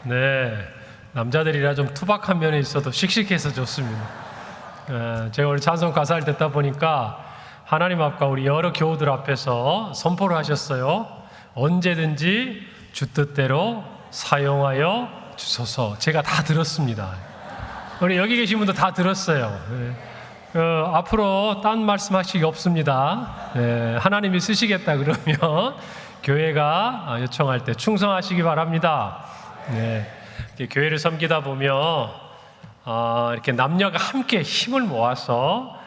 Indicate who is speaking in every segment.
Speaker 1: 네, 남자들이라 좀 투박한 면이 있어도 씩씩해서 좋습니다. 제가 오늘 찬송 가사를 듣다 보니까 하나님 앞과 우리 여러 교우들 앞에서 선포를 하셨어요. 언제든지 주 뜻대로 사용하여 주소서. 제가 다 들었습니다. 우리 여기 계신 분도 다 들었어요. 앞으로 딴 말씀하시기 없습니다. 하나님이 쓰시겠다 그러면 교회가 요청할 때 충성하시기 바랍니다. 교회를 섬기다 보면 이렇게 남녀가 함께 힘을 모아서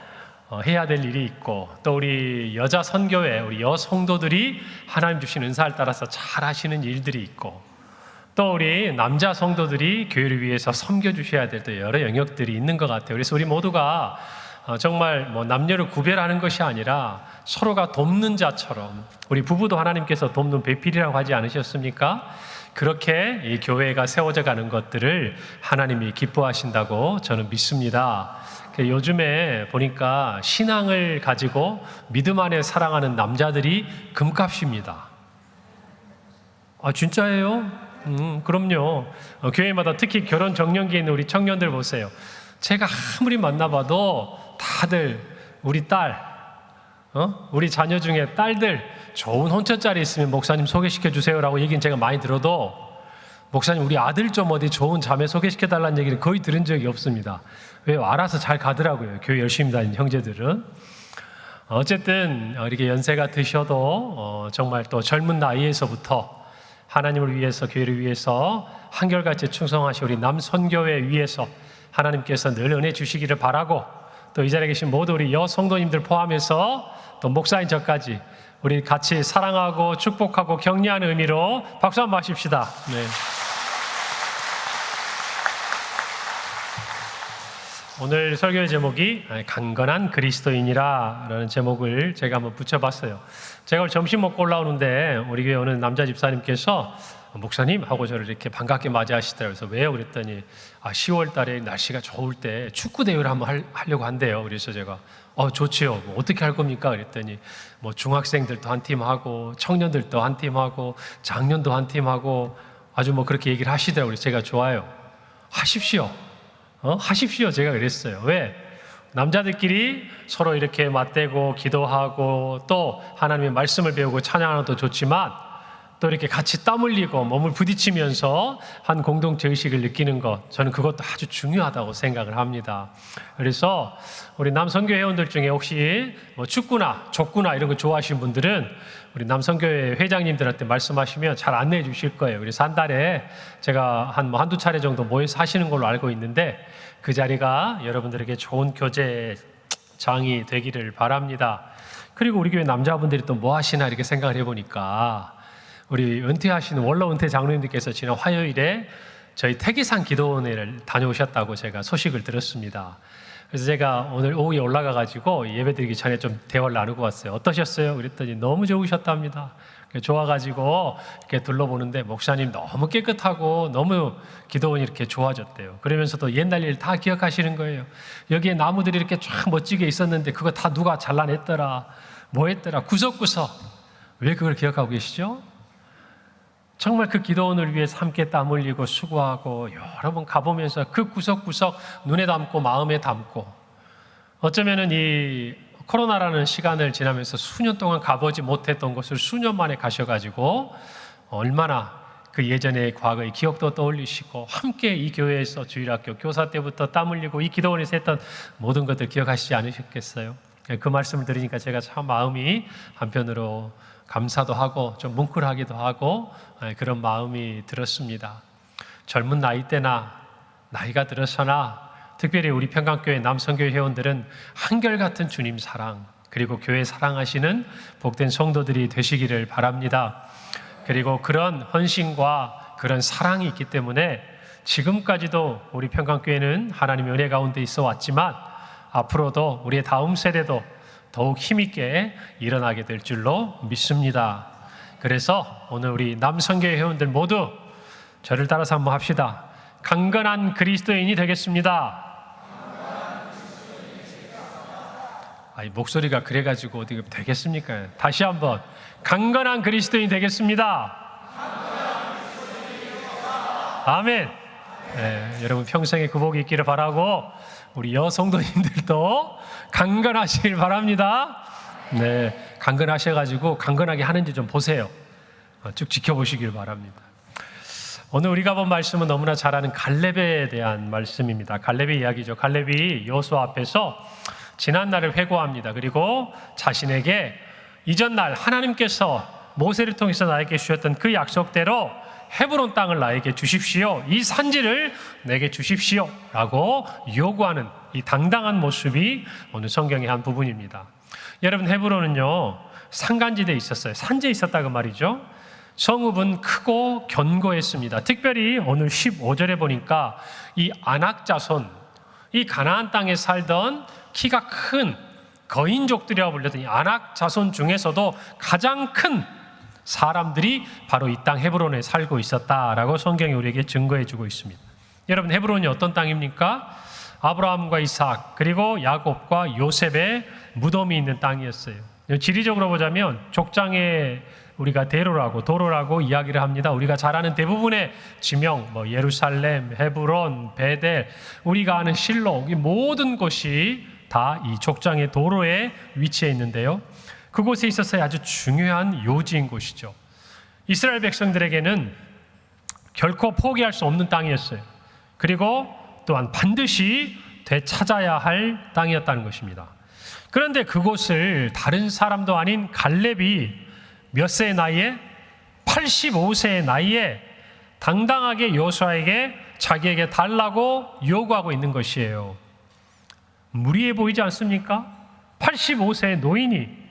Speaker 1: 해야 될 일이 있고, 또 우리 여자 선교회, 우리 여성도들이 하나님 주신 은사를 따라서 잘 하시는 일들이 있고, 또 우리 남자 성도들이 교회를 위해서 섬겨주셔야 될 또 여러 영역들이 있는 것 같아요. 그래서 우리 모두가 정말 남녀를 구별하는 것이 아니라 서로가 돕는 자처럼, 우리 부부도 하나님께서 돕는 배필이라고 하지 않으셨습니까? 그렇게 이 교회가 세워져 가는 것들을 하나님이 기뻐하신다고 저는 믿습니다. 요즘에 보니까 신앙을 가지고 믿음 안에 사랑하는 남자들이 금값입니다. 아, 진짜예요? 그럼요. 교회마다 특히 결혼 정년기에 있는 우리 청년들 보세요. 제가 아무리 만나봐도 다들 우리 딸, 우리 자녀 중에 딸들 좋은 혼처자리 있으면 목사님 소개시켜 주세요라고 얘기는 제가 많이 들어도, 목사님 우리 아들 좀 어디 좋은 자매 소개시켜 달라는 얘기를 거의 들은 적이 없습니다. 왜? 알아서 잘 가더라고요, 교회 열심히 다니는 형제들은. 어쨌든 이렇게 연세가 드셔도 정말 또 젊은 나이에서부터 하나님을 위해서, 교회를 위해서 한결같이 충성하신 우리 남선교회 위해서 하나님께서 늘 은혜 주시기를 바라고, 또 이 자리에 계신 모두 우리 여성도님들 포함해서 또 목사인 저까지 우리 같이 사랑하고 축복하고 격려하는 의미로 박수 한번 하십시다. 네. 오늘 설교의 제목이 강건한 그리스도인이라 라는 제목을 제가 한번 붙여봤어요. 제가 오늘 점심 먹고 올라오는데 우리 교회 오는 남자 집사님께서 목사님 하고 저를 이렇게 반갑게 맞이하시더라고요. 그래서 왜요? 그랬더니 10월 달에 날씨가 좋을 때 축구 대회를 한번 하려고 한대요. 그래서 제가 좋지요. 뭐 어떻게 할 겁니까? 그랬더니 뭐 중학생들도 한 팀 하고 청년들도 한 팀 하고 장년도 한 팀 하고 아주 뭐 그렇게 얘기를 하시더라고요. 그래서 제가 좋아요. 하십시오. 하십시오. 제가 그랬어요. 왜? 남자들끼리 서로 이렇게 맞대고 기도하고 또 하나님의 말씀을 배우고 찬양하는 것도 좋지만, 또 이렇게 같이 땀 흘리고 몸을 부딪히면서 한 공동체 의식을 느끼는 것, 저는 그것도 아주 중요하다고 생각을 합니다. 그래서 우리 남선교 회원들 중에 혹시 뭐 축구나 족구나 이런 거 좋아하시는 분들은 우리 남선교회 회장님들한테 말씀하시면 잘 안내해 주실 거예요. 그래서 한 달에 제가 한두 차례 정도 모여서 하시는 걸로 알고 있는데, 그 자리가 여러분들에게 좋은 교제장이 되기를 바랍니다. 그리고 우리 교회 남자분들이 또 뭐 하시나 이렇게 생각을 해보니까, 우리 은퇴하시는 원로 은퇴 장로님들께서 지난 화요일에 저희 태계산 기도원회를 다녀오셨다고 제가 소식을 들었습니다. 그래서 제가 오늘 오후에 올라가가지고 예배드리기 전에 좀 대화를 나누고 왔어요. 어떠셨어요? 그랬더니 너무 좋으셨답니다. 좋아가지고 이렇게 둘러보는데 목사님 너무 깨끗하고 너무 기도원이 이렇게 좋아졌대요. 그러면서도 옛날 일 다 기억하시는 거예요. 여기에 나무들이 이렇게 쫙 멋지게 있었는데 그거 다 누가 잘라냈더라, 뭐 했더라, 구석구석. 왜 그걸 기억하고 계시죠? 정말 그 기도원을 위해서 함께 땀 흘리고 수고하고 여러 번 가보면서 그 구석구석 눈에 담고 마음에 담고, 어쩌면은 이 코로나라는 시간을 지나면서 수년 동안 가보지 못했던 곳을 수년 만에 가셔가지고 얼마나 그 예전의 과거의 기억도 떠올리시고, 함께 이 교회에서 주일학교 교사 때부터 땀 흘리고 이 기도원에서 했던 모든 것들 기억하시지 않으셨겠어요? 그 말씀을 들으니까 제가 참 마음이 한편으로 감사도 하고 좀 뭉클하기도 하고 그런 마음이 들었습니다. 젊은 나이 때나 나이가 들어서나 특별히 우리 평강교회 남선교회 회원들은 한결같은 주님 사랑, 그리고 교회 사랑하시는 복된 성도들이 되시기를 바랍니다. 그리고 그런 헌신과 그런 사랑이 있기 때문에 지금까지도 우리 평강교회는 하나님의 은혜 가운데 있어 왔지만, 앞으로도 우리의 다음 세대도 더욱 힘있게 일어나게 될 줄로 믿습니다. 그래서 오늘 우리 남선교회 회원들 모두 저를 따라서 한번 합시다. 강건한 그리스도인이 되겠습니다. 목소리가 그래가지고 어떻게 되겠습니까? 다시 한번 강건한 그리스도인이 되겠습니다. 아멘. 네, 여러분 평생에 그 복이 있기를 바라고 우리 여성도님들도 강건하시길 바랍니다. 네, 강건하셔가지고 강건하게 하는지 좀 보세요. 쭉 지켜보시길 바랍니다. 오늘 우리가 본 말씀은 너무나 잘 아는 갈렙에 대한 말씀입니다. 갈렙의 이야기죠. 갈렙이 여호수아 앞에서 지난 날을 회고합니다. 그리고 자신에게 이전날 하나님께서 모세를 통해서 나에게 주셨던 그 약속대로 헤브론 땅을 나에게 주십시오. 이 산지를 내게 주십시오. 라고 요구하는 이 당당한 모습이 오늘 성경의 한 부분입니다. 여러분, 헤브론은요, 산간지대에 있었어요. 산지에 있었다고 말이죠. 성읍은 크고 견고했습니다. 특별히 오늘 15절에 보니까 이 아낙 자손, 이 가나안 땅에 살던 키가 큰 거인족들이라고 불렸던 이 아낙 자손 중에서도 가장 큰 사람들이 바로 이 땅 헤브론에 살고 있었다라고 성경이 우리에게 증거해 주고 있습니다. 여러분, 헤브론이 어떤 땅입니까? 아브라함과 이삭 그리고 야곱과 요셉의 무덤이 있는 땅이었어요. 지리적으로 보자면 족장의 우리가 도로라고 이야기를 합니다. 우리가 잘 아는 대부분의 지명, 예루살렘, 헤브론, 베델, 우리가 아는 실로, 이 모든 곳이 다 이 족장의 도로에 위치해 있는데요. 그곳에 있어서 아주 중요한 요지인 곳이죠. 이스라엘 백성들에게는 결코 포기할 수 없는 땅이었어요. 그리고 또한 반드시 되찾아야 할 땅이었다는 것입니다. 그런데 그곳을 다른 사람도 아닌 갈렙이 몇 세의 나이에? 85세의 나이에 당당하게 여호수아에게 자기에게 달라고 요구하고 있는 것이에요. 무리해 보이지 않습니까? 85세의 노인이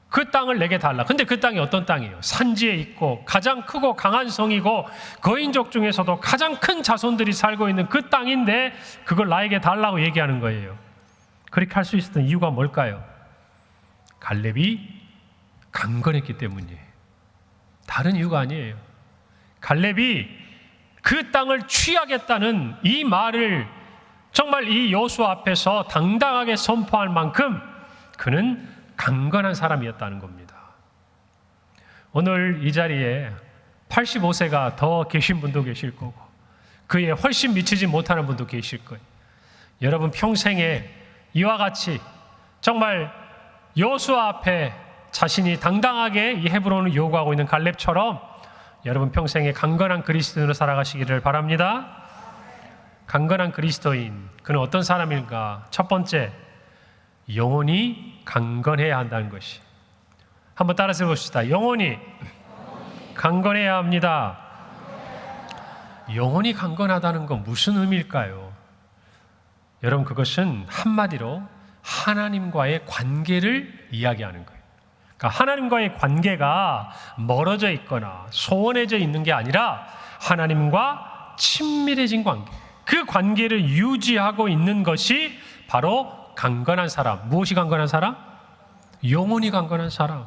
Speaker 1: 그 땅을 내게 달라. 근데 그 땅이 어떤 땅이에요? 산지에 있고 가장 크고 강한 성이고 거인족 중에서도 가장 큰 자손들이 살고 있는 그 땅인데 그걸 나에게 달라고 얘기하는 거예요. 그렇게 할 수 있었던 이유가 뭘까요? 갈렙이 강건했기 때문이에요. 다른 이유가 아니에요. 갈렙이 그 땅을 취하겠다는 이 말을 정말 이 여호수아 앞에서 당당하게 선포할 만큼 그는 강건한 사람이었다는 겁니다. 오늘 이 자리에 85세가 더 계신 분도 계실 거고 그에 훨씬 미치지 못하는 분도 계실 거예요. 여러분 평생에 이와 같이 정말 여호수아 앞에 자신이 당당하게 이 헤브론을 요구하고 있는 갈렙처럼 여러분 평생에 강건한 그리스도인으로 살아가시기를 바랍니다. 강건한 그리스도인, 그는 어떤 사람인가? 첫 번째, 영혼이 강건해야 한다는 것이. 한번 따라서 봅시다. 영혼이 강건해야 합니다. 영혼이 강건하다는 건 무슨 의미일까요? 여러분, 그것은 한마디로 하나님과의 관계를 이야기하는 거예요. 그러니까 하나님과의 관계가 멀어져 있거나 소원해져 있는 게 아니라 하나님과 친밀해진 관계, 그 관계를 유지하고 있는 것이 바로 강건한 사람. 무엇이 강건한 사람? 영혼이 강건한 사람.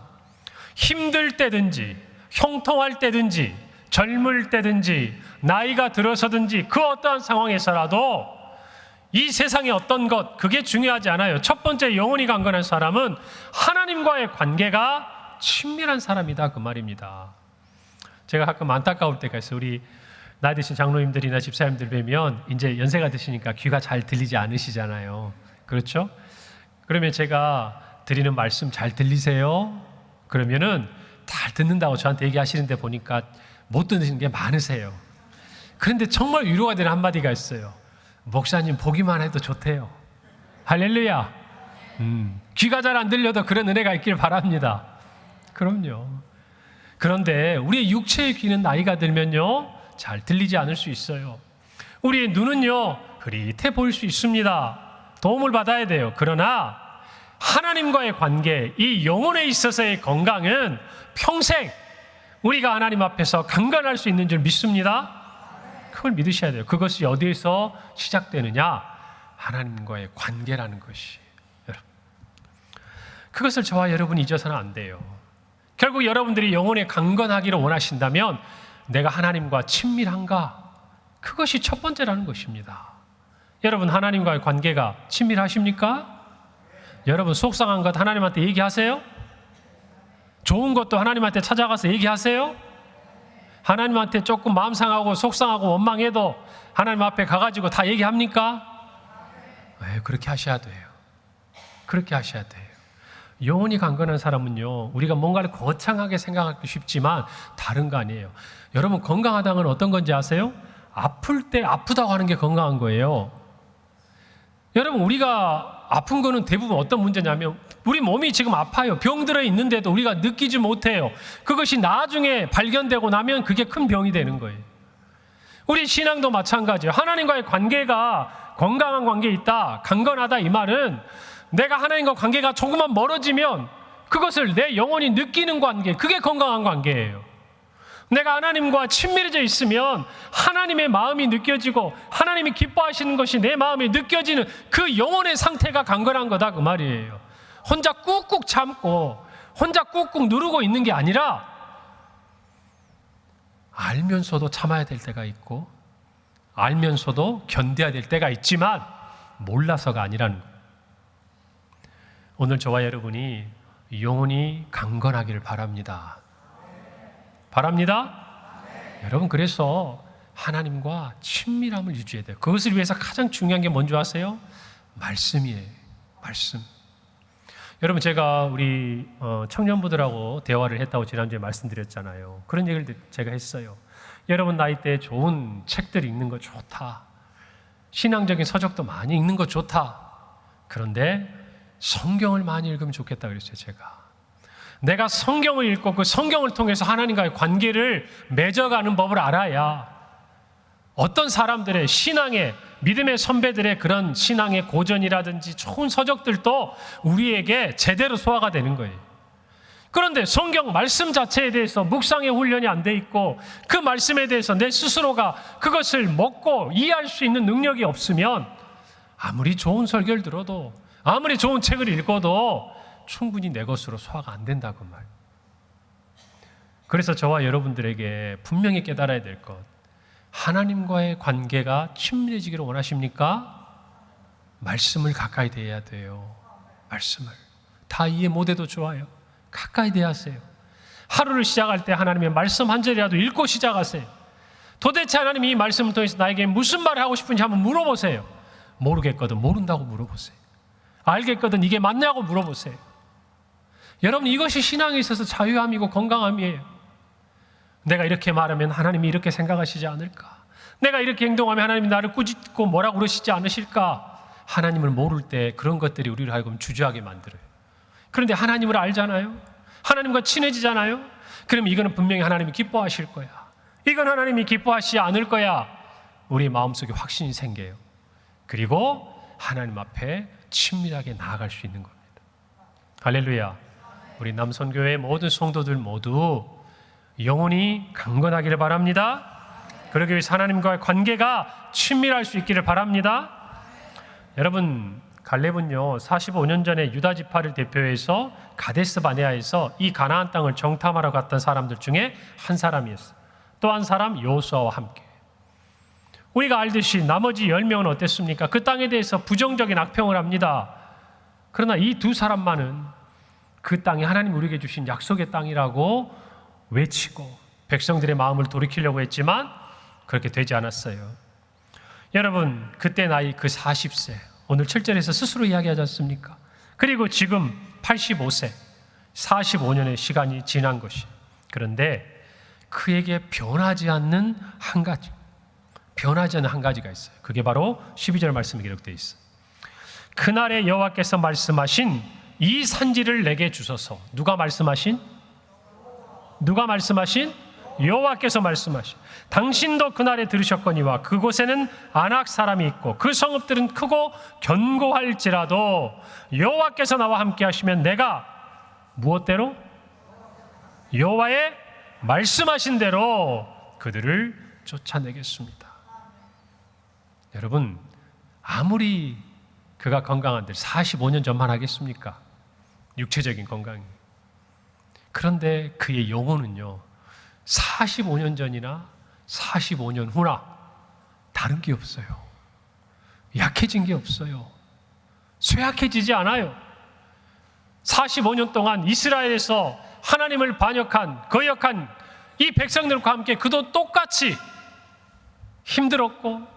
Speaker 1: 힘들 때든지 형통할 때든지 젊을 때든지 나이가 들어서든지 그 어떠한 상황에서라도 이 세상의 어떤 것, 그게 중요하지 않아요. 첫 번째, 영혼이 강건한 사람은 하나님과의 관계가 친밀한 사람이다, 그 말입니다. 제가 가끔 안타까울 때가 있어요. 우리 나이 드신 장로님들이나 집사님들 뵈면 이제 연세가 드시니까 귀가 잘 들리지 않으시잖아요. 그렇죠? 그러면 제가 드리는 말씀 잘 들리세요? 그러면은 잘 듣는다고 저한테 얘기하시는데 보니까 못 듣는 게 많으세요. 그런데 정말 위로가 되는 한마디가 있어요. 목사님 보기만 해도 좋대요. 할렐루야. 귀가 잘 안 들려도 그런 은혜가 있길 바랍니다. 그럼요. 그런데 우리의 육체의 귀는 나이가 들면요 잘 들리지 않을 수 있어요. 우리의 눈은요 흐릿해 보일 수 있습니다. 도움을 받아야 돼요. 그러나 하나님과의 관계, 이 영혼에 있어서의 건강은 평생 우리가 하나님 앞에서 강건할 수 있는 줄 믿습니다. 그걸 믿으셔야 돼요. 그것이 어디에서 시작되느냐? 하나님과의 관계라는 것이. 그것을 저와 여러분이 잊어서는 안 돼요. 결국 여러분들이 영혼에 강건하기를 원하신다면 내가 하나님과 친밀한가? 그것이 첫 번째라는 것입니다. 여러분 하나님과의 관계가 친밀하십니까? 여러분 속상한 것 하나님한테 얘기하세요? 좋은 것도 하나님한테 찾아가서 얘기하세요? 하나님한테 조금 마음 상하고 속상하고 원망해도 하나님 앞에 가가지고 다 얘기합니까? 네, 그렇게 하셔야 돼요. 그렇게 하셔야 돼요. 영혼이 강건한 사람은요, 우리가 뭔가를 거창하게 생각하기 쉽지만 다른 거 아니에요. 여러분, 건강하다는 건 어떤 건지 아세요? 아플 때 아프다고 하는 게 건강한 거예요. 여러분, 우리가 아픈 거는 대부분 어떤 문제냐면 우리 몸이 지금 아파요. 병들어 있는데도 우리가 느끼지 못해요. 그것이 나중에 발견되고 나면 그게 큰 병이 되는 거예요. 우리 신앙도 마찬가지예요. 하나님과의 관계가 건강한 관계에 있다, 강건하다, 이 말은 내가 하나님과 관계가 조금만 멀어지면 그것을 내 영혼이 느끼는 관계, 그게 건강한 관계예요. 내가 하나님과 친밀해져 있으면 하나님의 마음이 느껴지고 하나님이 기뻐하시는 것이 내 마음에 느껴지는 그 영혼의 상태가 강건한 거다, 그 말이에요. 혼자 꾹꾹 참고 혼자 꾹꾹 누르고 있는 게 아니라 알면서도 참아야 될 때가 있고 알면서도 견뎌야 될 때가 있지만 몰라서가 아니라는 거예요. 오늘 저와 여러분이 영혼이 강건하기를 바랍니다. 바랍니다. 여러분, 그래서 하나님과 친밀함을 유지해야 돼요. 그것을 위해서 가장 중요한 게 뭔지 아세요? 말씀이에요. 말씀. 여러분, 제가 우리 청년부들하고 대화를 했다고 지난주에 말씀드렸잖아요. 그런 얘기를 제가 했어요. 여러분 나이 때 좋은 책들이 읽는 거 좋다. 신앙적인 서적도 많이 읽는 거 좋다. 그런데 성경을 많이 읽으면 좋겠다 그랬어요, 제가. 내가 성경을 읽고 그 성경을 통해서 하나님과의 관계를 맺어가는 법을 알아야 어떤 사람들의 신앙의, 믿음의 선배들의 그런 신앙의 고전이라든지 좋은 서적들도 우리에게 제대로 소화가 되는 거예요. 그런데 성경 말씀 자체에 대해서 묵상의 훈련이 안 돼 있고 그 말씀에 대해서 내 스스로가 그것을 먹고 이해할 수 있는 능력이 없으면 아무리 좋은 설교를 들어도 아무리 좋은 책을 읽어도 충분히 내 것으로 소화가 안 된다고 말. 그래서 저와 여러분들에게 분명히 깨달아야 될 것, 하나님과의 관계가 친밀해지기를 원하십니까? 말씀을 가까이 대해야 돼요. 말씀을 다 이해 못해도 좋아요. 가까이 대하세요. 하루를 시작할 때 하나님의 말씀 한 절이라도 읽고 시작하세요. 도대체 하나님이 이 말씀을 통해서 나에게 무슨 말을 하고 싶은지 한번 물어보세요. 모르겠거든 모른다고 물어보세요. 알겠거든 이게 맞냐고 물어보세요. 여러분, 이것이 신앙에 있어서 자유함이고 건강함이에요. 내가 이렇게 말하면 하나님이 이렇게 생각하시지 않을까? 내가 이렇게 행동하면 하나님이 나를 꾸짖고 뭐라고 그러시지 않으실까? 하나님을 모를 때 그런 것들이 우리를 하여금 주저하게 만들어요. 그런데 하나님을 알잖아요. 하나님과 친해지잖아요. 그러면 이거는 분명히 하나님이 기뻐하실 거야. 이건 하나님이 기뻐하시지 않을 거야. 우리 마음속에 확신이 생겨요. 그리고 하나님 앞에 친밀하게 나아갈 수 있는 겁니다. 할렐루야. 우리 남선교회 모든 성도들 모두 영혼이 강건하기를 바랍니다. 그러기 위해서 하나님과의 관계가 친밀할 수 있기를 바랍니다. 여러분, 갈렙은요 45년 전에 유다 지파를 대표해서 가데스 바네아에서 이 가나안 땅을 정탐하러 갔던 사람들 중에 한 사람이었어요. 또 한 사람 여호수아와 함께. 우리가 알듯이 나머지 10명은 어땠습니까? 그 땅에 대해서 부정적인 악평을 합니다. 그러나 이 두 사람만은 그 땅이 하나님 우리에게 주신 약속의 땅이라고 외치고 백성들의 마음을 돌이키려고 했지만 그렇게 되지 않았어요. 여러분, 그때 나이 그 40세, 오늘 7절에서 스스로 이야기하지 않습니까? 그리고 지금 85세, 45년의 시간이 지난 것이. 그런데 그에게 변하지 않는 한 가지, 변하지 않는 한 가지가 있어요. 그게 바로 12절 말씀에 기록되어 있어요. 그날에 여호와께서 말씀하신 이 산지를 내게 주소서. 누가 말씀하신? 여호와께서 말씀하신. 당신도 그날에 들으셨거니와 그곳에는 아낙 사람이 있고 그 성읍들은 크고 견고할지라도 여호와께서 나와 함께 하시면 내가 무엇대로? 여호와의 말씀하신 대로 그들을 쫓아내겠습니다. 여러분, 아무리 그가 건강한데 45년 전만 하겠습니까? 육체적인 건강이. 그런데 그의 영혼은요 45년 전이나 45년 후나 다른 게 없어요. 약해진 게 없어요. 쇠약해지지 않아요. 45년 동안 이스라엘에서 하나님을 반역한, 거역한 이 백성들과 함께 그도 똑같이 힘들었고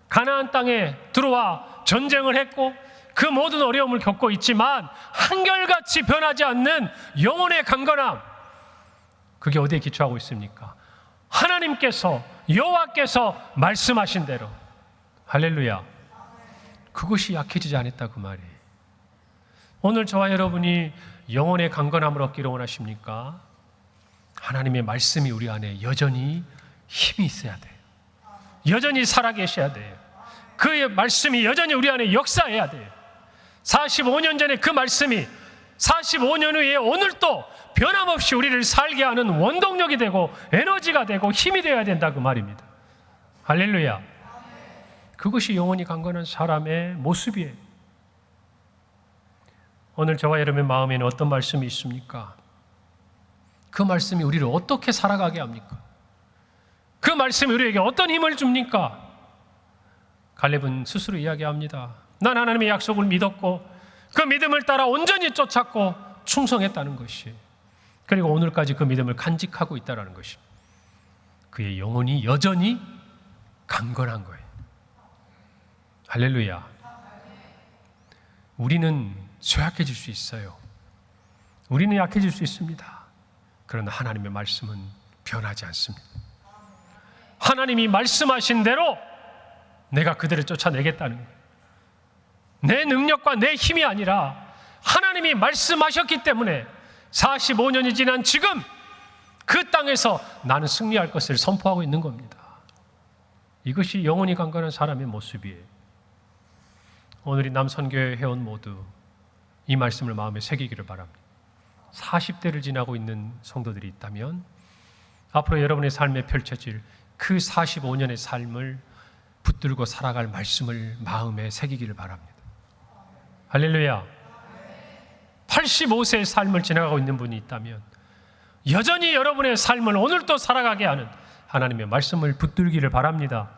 Speaker 1: 가나안 땅에 들어와 전쟁을 했고 그 모든 어려움을 겪고 있지만 한결같이 변하지 않는 영혼의 강건함, 그게 어디에 기초하고 있습니까? 하나님께서, 여호와께서 말씀하신 대로, 할렐루야, 그것이 약해지지 않았다 그 말이에요. 오늘 저와 여러분이 영혼의 강건함을 얻기를 원하십니까? 하나님의 말씀이 우리 안에 여전히 힘이 있어야 돼요. 여전히 살아계셔야 돼요. 그의 말씀이 여전히 우리 안에 역사해야 돼요. 45년 전에 그 말씀이 45년 후에 오늘도 변함없이 우리를 살게 하는 원동력이 되고 에너지가 되고 힘이 되어야 된다 그 말입니다. 할렐루야. 그것이 영혼이 강건한 사람의 모습이에요. 오늘 저와 여러분의 마음에는 어떤 말씀이 있습니까? 그 말씀이 우리를 어떻게 살아가게 합니까? 그 말씀이 우리에게 어떤 힘을 줍니까? 갈렙은 스스로 이야기합니다. 난 하나님의 약속을 믿었고 그 믿음을 따라 온전히 쫓았고 충성했다는 것이, 그리고 오늘까지 그 믿음을 간직하고 있다는 것이, 그의 영혼이 여전히 강건한 거예요. 할렐루야. 우리는 쇠약해질 수 있어요. 우리는 약해질 수 있습니다. 그러나 하나님의 말씀은 변하지 않습니다. 하나님이 말씀하신 대로 내가 그들을 쫓아내겠다는 거예요. 내 능력과 내 힘이 아니라 하나님이 말씀하셨기 때문에 45년이 지난 지금 그 땅에서 나는 승리할 것을 선포하고 있는 겁니다. 이것이 영혼이 강건한 사람의 모습이에요. 오늘 이 남선교회 회원 모두 이 말씀을 마음에 새기기를 바랍니다. 40대를 지나고 있는 성도들이 있다면 앞으로 여러분의 삶에 펼쳐질 그 45년의 삶을 붙들고 살아갈 말씀을 마음에 새기기를 바랍니다. 할렐루야. 85세의 삶을 지나가고 있는 분이 있다면 여전히 여러분의 삶을 오늘도 살아가게 하는 하나님의 말씀을 붙들기를 바랍니다.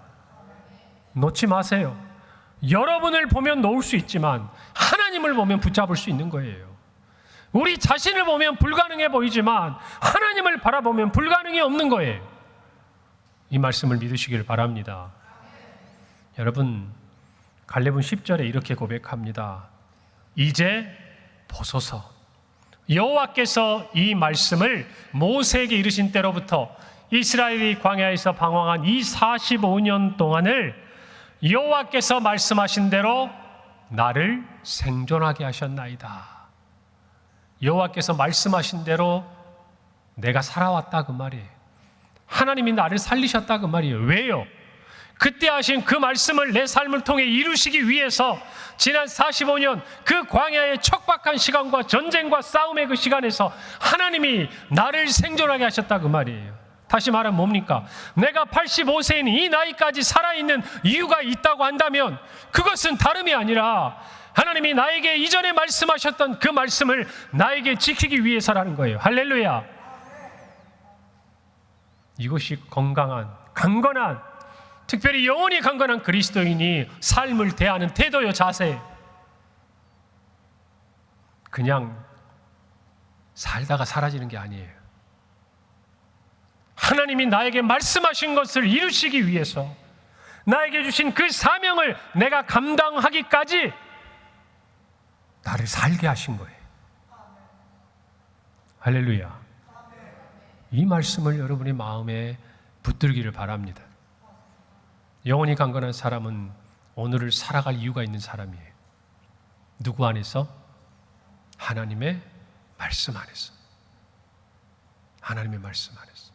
Speaker 1: 놓지 마세요. 여러분을 보면 놓을 수 있지만 하나님을 보면 붙잡을 수 있는 거예요. 우리 자신을 보면 불가능해 보이지만 하나님을 바라보면 불가능이 없는 거예요. 이 말씀을 믿으시길 바랍니다. 여러분, 갈렙은 10절에 이렇게 고백합니다. 이제 보소서, 여호와께서 이 말씀을 모세에게 이르신 때로부터 이스라엘이 광야에서 방황한 이 45년 동안을 여호와께서 말씀하신 대로 나를 생존하게 하셨나이다. 여호와께서 말씀하신 대로 내가 살아왔다 그 말이에요. 하나님이 나를 살리셨다 그 말이에요. 왜요? 그때 하신 그 말씀을 내 삶을 통해 이루시기 위해서 지난 45년 그 광야의 척박한 시간과 전쟁과 싸움의 그 시간에서 하나님이 나를 생존하게 하셨다 그 말이에요. 다시 말하면 뭡니까? 내가 85세인 이 나이까지 살아있는 이유가 있다고 한다면 그것은 다름이 아니라 하나님이 나에게 이전에 말씀하셨던 그 말씀을 나에게 지키기 위해서라는 거예요. 할렐루야. 이것이 건강한, 강건한, 특별히 영혼이 강건한 그리스도인이 삶을 대하는 태도요, 자세. 그냥 살다가 사라지는 게 아니에요. 하나님이 나에게 말씀하신 것을 이루시기 위해서 나에게 주신 그 사명을 내가 감당하기까지 나를 살게 하신 거예요. 할렐루야. 이 말씀을 여러분의 마음에 붙들기를 바랍니다. 영혼이 강건한 사람은 오늘을 살아갈 이유가 있는 사람이에요. 누구 안에서? 하나님의 말씀 안에서. 하나님의 말씀 안에서.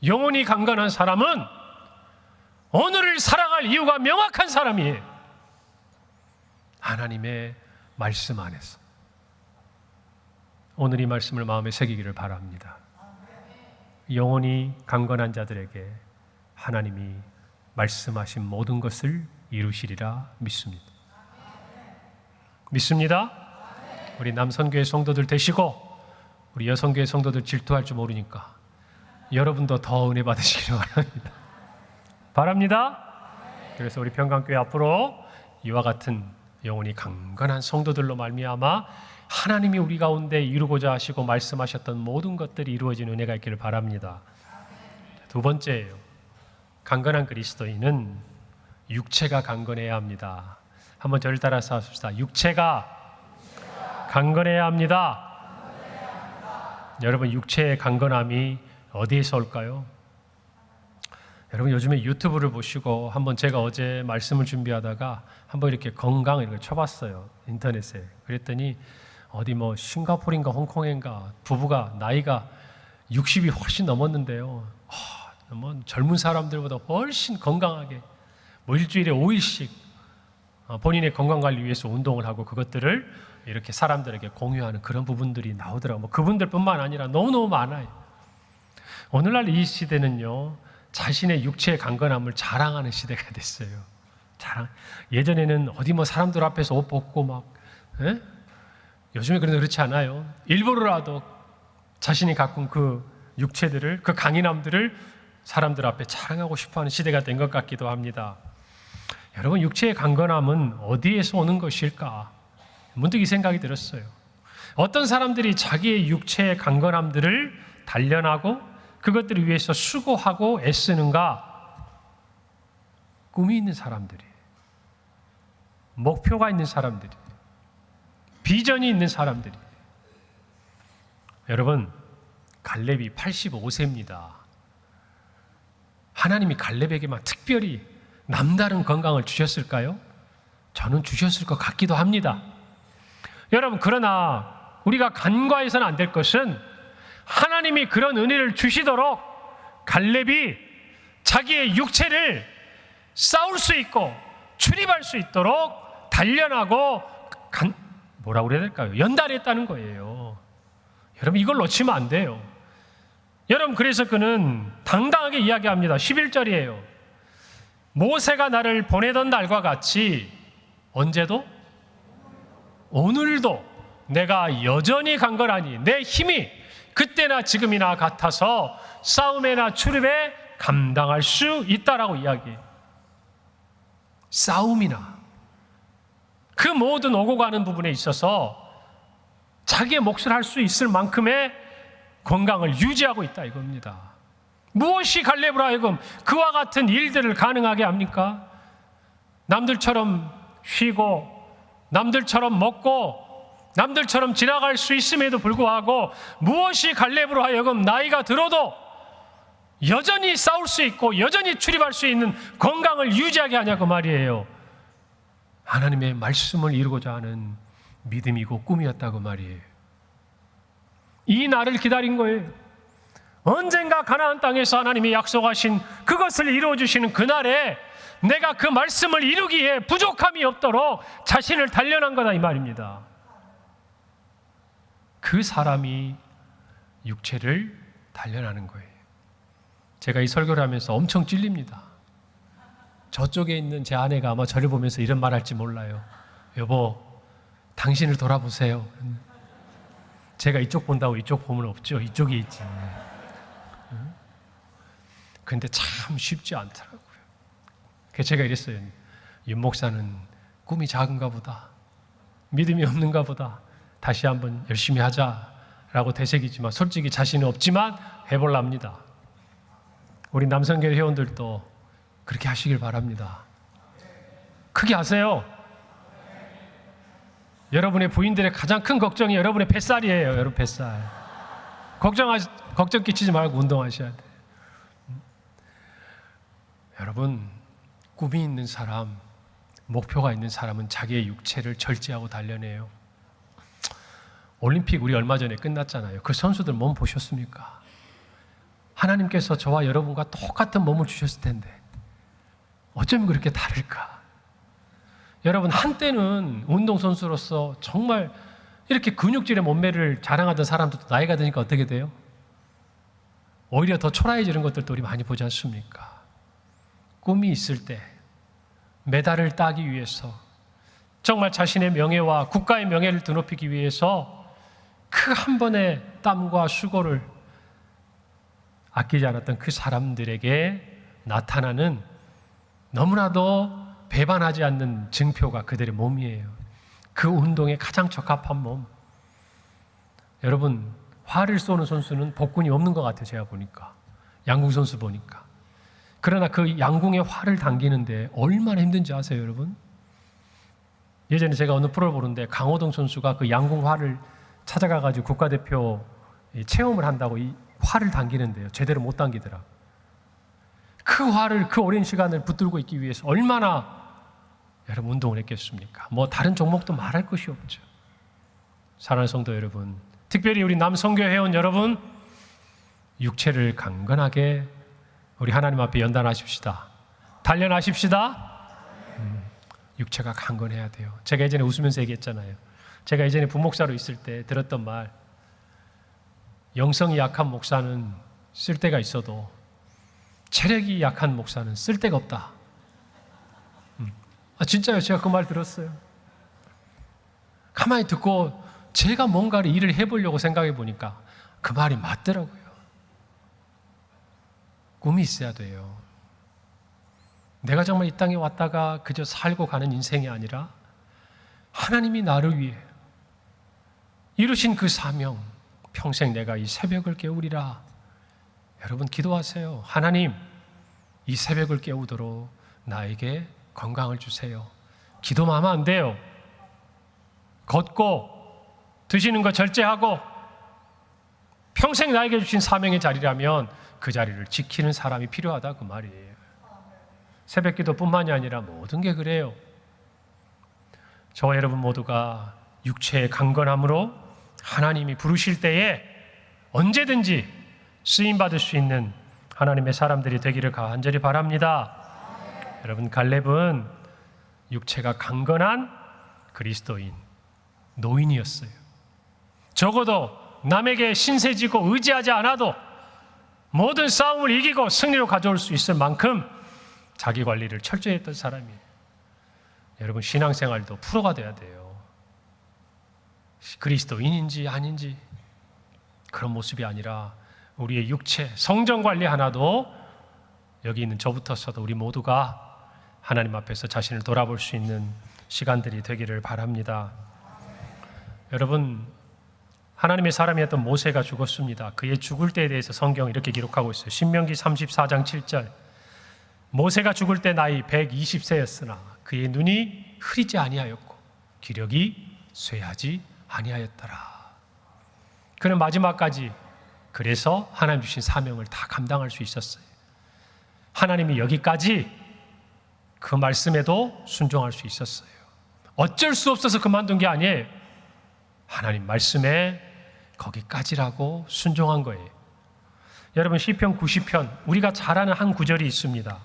Speaker 1: 영혼이 강건한 사람은 오늘을 살아갈 이유가 명확한 사람이에요. 하나님의 말씀 안에서. 오늘 이 말씀을 마음에 새기기를 바랍니다. 영혼이 강건한 자들에게 하나님이 말씀하신 모든 것을 이루시리라 믿습니다. 믿습니다. 우리 남선교회 성도들 되시고 우리 여성교회 성도들 질투할 줄 모르니까 여러분도 더 은혜 받으시기를 바랍니다. 그래서 우리 평강교회 앞으로 이와 같은 영혼이 강건한 성도들로 말미암아 하나님이 우리 가운데 이루고자 하시고 말씀하셨던 모든 것들이 이루어진 은혜가 있기를 바랍니다. 두 번째예요. 강건한 그리스도인은 육체가 강건해야 합니다. 한번 저를 따라서 합시다. 육체가 강건해야 합니다. 여러분, 육체의 강건함이 어디에서 올까요? 여러분, 요즘에 유튜브를 보시고 한번 제가 어제 말씀을 준비하다가 한번 이렇게 건강 이렇게 쳐봤어요. 인터넷에. 그랬더니 어디 뭐 싱가포르인가 홍콩인가 부부가 나이가 60이 훨씬 넘었는데요. 뭐 젊은 사람들보다 훨씬 건강하게 뭐 일주일에 5일씩 본인의 건강관리 위해서 운동을 하고 그것들을 이렇게 사람들에게 공유하는 그런 부분들이 나오더라고요. 뭐 그분들뿐만 아니라 너무너무 많아요. 오늘날 이 시대는요, 자신의 육체의 강건함을 자랑하는 시대가 됐어요. 예전에는 어디 뭐 사람들 앞에서 옷 벗고 막, 요즘에 그렇지 않아요. 일부러라도 자신이 갖고 그 육체들을, 그 강인함들을 사람들 앞에 자랑하고 싶어하는 시대가 된 것 같기도 합니다. 여러분, 육체의 강건함은 어디에서 오는 것일까? 문득 이 생각이 들었어요. 어떤 사람들이 자기의 육체의 강건함들을 단련하고 그것들을 위해서 수고하고 애쓰는가? 꿈이 있는 사람들이, 목표가 있는 사람들이, 비전이 있는 사람들이. 여러분, 갈렙이 85세입니다. 하나님이 갈렙에게만 특별히 남다른 건강을 주셨을까요? 저는 주셨을 것 같기도 합니다. 여러분, 그러나 우리가 간과해서는 안 될 것은 하나님이 그런 은혜를 주시도록 갈렙이 자기의 육체를 싸울 수 있고 출입할 수 있도록 단련하고 뭐라고 그래야 될까요? 연단했다는 거예요. 여러분, 이걸 놓치면 안 돼요. 여러분, 그래서 그는 당당하게 이야기합니다. 11절이에요. 모세가 나를 보내던 날과 같이 언제도? 오늘도 내가 여전히 강건하니 내 힘이 그때나 지금이나 같아서 싸움에나 출입에 감당할 수 있다라고 이야기해요. 싸움이나 그 모든 오고 가는 부분에 있어서 자기의 몫을 할 수 있을 만큼의 건강을 유지하고 있다 이겁니다. 무엇이 갈렙으로 하여금 그와 같은 일들을 가능하게 합니까? 남들처럼 쉬고 남들처럼 먹고 남들처럼 지나갈 수 있음에도 불구하고 무엇이 갈렙으로 하여금 나이가 들어도 여전히 싸울 수 있고 여전히 출입할 수 있는 건강을 유지하게 하냐고 말이에요. 하나님의 말씀을 이루고자 하는 믿음이고 꿈이었다고 말이에요. 이 날을 기다린 거예요. 언젠가 가나안 땅에서 하나님이 약속하신 그것을 이루어주시는 그날에 내가 그 말씀을 이루기에 부족함이 없도록 자신을 단련한 거다 이 말입니다. 그 사람이 육체를 단련하는 거예요. 제가 이 설교를 하면서 엄청 찔립니다. 저쪽에 있는 제 아내가 아마 저를 보면서 이런 말 할지 몰라요. 여보, 당신을 돌아보세요. 제가 이쪽 본다고 이쪽 보면 없죠. 이쪽에 있지. 근데 참 쉽지 않더라고요. 그래서 제가 이랬어요. 윤 목사는 꿈이 작은가 보다. 믿음이 없는가 보다. 다시 한번 열심히 하자라고 되새기지만 솔직히 자신이 없지만 해볼랍니다. 우리 남성교회 회원들도 그렇게 하시길 바랍니다. 크게 하세요. 여러분의 부인들의 가장 큰 걱정이 여러분의 뱃살이에요. 여러분 뱃살. 걱정 끼치지 말고 운동하셔야 돼요. 여러분, 꿈이 있는 사람, 목표가 있는 사람은 자기의 육체를 절제하고 단련해요. 올림픽 우리 얼마 전에 끝났잖아요. 그 선수들 몸 보셨습니까? 하나님께서 저와 여러분과 똑같은 몸을 주셨을 텐데 어쩌면 그렇게 다를까? 여러분, 한때는 운동선수로서 정말 이렇게 근육질의 몸매를 자랑하던 사람들도 나이가 드니까 어떻게 돼요? 오히려 더 초라해지는 것들도 우리 많이 보지 않습니까? 꿈이 있을 때 메달을 따기 위해서 정말 자신의 명예와 국가의 명예를 드높이기 위해서 그 한 번의 땀과 수고를 아끼지 않았던 그 사람들에게 나타나는 너무나도 배반하지 않는 증표가 그들의 몸이에요. 그 운동에 가장 적합한 몸. 여러분, 활을 쏘는 선수는 복근이 없는 것 같아요. 제가 보니까 양궁 선수 보니까. 그러나 그 양궁의 활을 당기는데 얼마나 힘든지 아세요, 여러분? 예전에 제가 어느 프로를 보는데 강호동 선수가 그 양궁 활을 찾아가가지고 국가대표 체험을 한다고 이 활을 당기는데요, 제대로 못 당기더라. 그 활을 그 오랜 시간을 붙들고 있기 위해서 얼마나 여러분 운동을 했겠습니까? 뭐 다른 종목도 말할 것이 없죠. 사랑하는 성도 여러분, 특별히 우리 남성교 회원 여러분, 육체를 강건하게 우리 하나님 앞에 연단하십시다. 단련하십시다. 육체가 강건해야 돼요. 제가 예전에 웃으면서 얘기했잖아요. 제가 예전에 부목사로 있을 때 들었던 말, 영성이 약한 목사는 쓸데가 있어도 체력이 약한 목사는 쓸데가 없다. 진짜요. 제가 그 말 들었어요. 가만히 듣고 제가 뭔가를 일을 해보려고 생각해 보니까 그 말이 맞더라고요. 꿈이 있어야 돼요. 내가 정말 이 땅에 왔다가 그저 살고 가는 인생이 아니라 하나님이 나를 위해 이루신 그 사명, 평생 내가 이 새벽을 깨우리라. 여러분 기도하세요. 하나님, 이 새벽을 깨우도록 나에게 건강을 주세요. 기도만 하면 안 돼요. 걷고 드시는 거 절제하고 평생 나에게 주신 사명의 자리라면 그 자리를 지키는 사람이 필요하다, 그 말이에요. 새벽기도뿐만이 아니라 모든 게 그래요. 저와 여러분 모두가 육체의 강건함으로 하나님이 부르실 때에 언제든지 쓰임받을 수 있는 하나님의 사람들이 되기를 간절히 바랍니다. 여러분, 갈렙은 육체가 강건한 그리스도인, 노인이었어요. 적어도 남에게 신세지고 의지하지 않아도 모든 싸움을 이기고 승리로 가져올 수 있을 만큼 자기 관리를 철저히 했던 사람이에요. 여러분, 신앙생활도 프로가 돼야 돼요. 그리스도인인지 아닌지 그런 모습이 아니라 우리의 육체, 성정 관리 하나도 여기 있는 저부터서도 우리 모두가 하나님 앞에서 자신을 돌아볼 수 있는 시간들이 되기를 바랍니다. 여러분, 하나님의 사람이었던 모세가 죽었습니다. 그의 죽을 때에 대해서 성경이 이렇게 기록하고 있어요. 신명기 34장 7절. 모세가 죽을 때 나이 120세였으나 그의 눈이 흐리지 아니하였고 기력이 쇠하지 아니하였더라. 그는 마지막까지 그래서 하나님 주신 사명을 다 감당할 수 있었어요. 하나님이 여기까지 그 말씀에도 순종할 수 있었어요. 어쩔 수 없어서 그만둔 게 아니에요. 하나님 말씀에 거기까지라고 순종한 거예요. 여러분, 시편 90편 우리가 잘 아는 한 구절이 있습니다.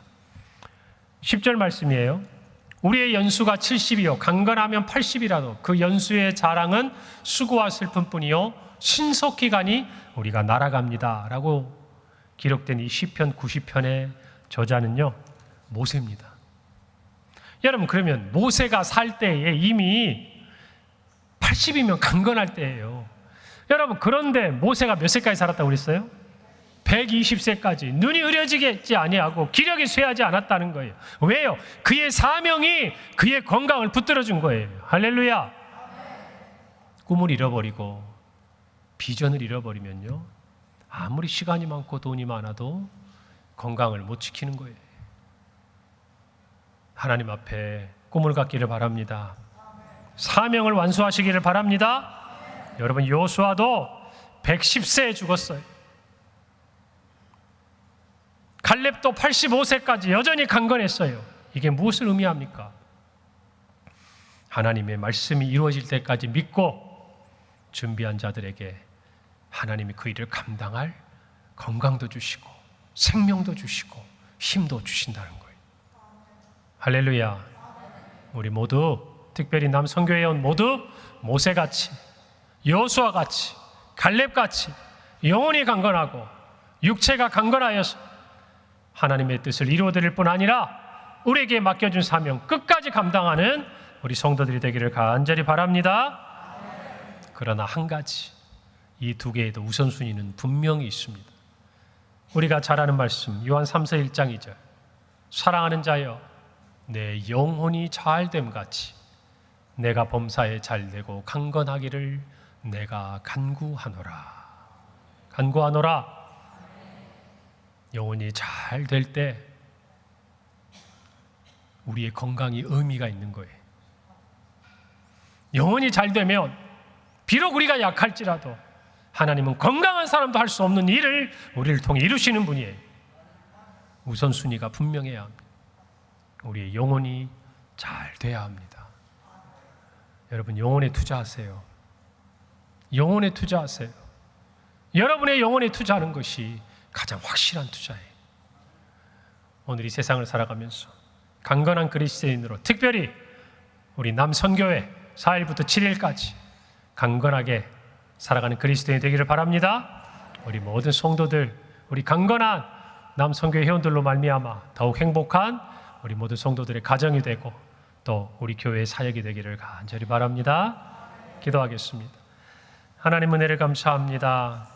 Speaker 1: 10절 말씀이에요. 우리의 연수가 70이요 강건하면 80이라도 그 연수의 자랑은 수고와 슬픔뿐이요 신속히 가니 우리가 날아갑니다 라고 기록된 이 시편 90편의 저자는요, 모세입니다. 여러분, 그러면 모세가 살 때에 이미 80이면 강건할 때예요. 여러분, 그런데 모세가 몇 세까지 살았다고 그랬어요? 120세까지 눈이 흐려지지 아니하고 기력이 쇠하지 않았다는 거예요. 왜요? 그의 사명이 그의 건강을 붙들어준 거예요. 할렐루야. 꿈을 잃어버리고 비전을 잃어버리면요, 아무리 시간이 많고 돈이 많아도 건강을 못 지키는 거예요. 하나님 앞에 꿈을 갖기를 바랍니다. 사명을 완수하시기를 바랍니다. 여러분, 여호수아도 110세에 죽었어요. 갈렙도 85세까지 여전히 강건했어요. 이게 무엇을 의미합니까? 하나님의 말씀이 이루어질 때까지 믿고 준비한 자들에게 하나님이 그 일을 감당할 건강도 주시고 생명도 주시고 힘도 주신다는 거예요. 할렐루야. 우리 모두, 특별히 남성교회원 모두 모세같이, 여호수아같이, 갈렙같이 영혼이 강건하고 육체가 강건하여서 하나님의 뜻을 이루어드릴 뿐 아니라 우리에게 맡겨준 사명 끝까지 감당하는 우리 성도들이 되기를 간절히 바랍니다. 그러나 한 가지, 이 두 개에도 우선순위는 분명히 있습니다. 우리가 잘 아는 말씀, 요한 3서 1장 2절. 사랑하는 자여, 내 영혼이 잘됨 같이 내가 범사에 잘되고 강건하기를 내가 간구하노라. 간구하노라. 영혼이 잘 될 때 우리의 건강이 의미가 있는 거예요. 영혼이 잘 되면 비록 우리가 약할지라도 하나님은 건강한 사람도 할 수 없는 일을 우리를 통해 이루시는 분이에요. 우선순위가 분명해야 합니다. 우리의 영혼이 잘 돼야 합니다. 여러분, 영혼에 투자하세요. 영혼에 투자하세요. 여러분의 영혼에 투자하는 것이 가장 확실한 투자예요. 오늘 이 세상을 살아가면서 강건한 그리스도인으로, 특별히 우리 남선교회 4일부터 7일까지 강건하게 살아가는 그리스도인이 되기를 바랍니다. 우리 모든 성도들, 우리 강건한 남선교회 회원들로 말미암아 더욱 행복한 우리 모든 성도들의 가정이 되고 또 우리 교회의 사역이 되기를 간절히 바랍니다. 기도하겠습니다. 하나님, 은혜를 감사합니다.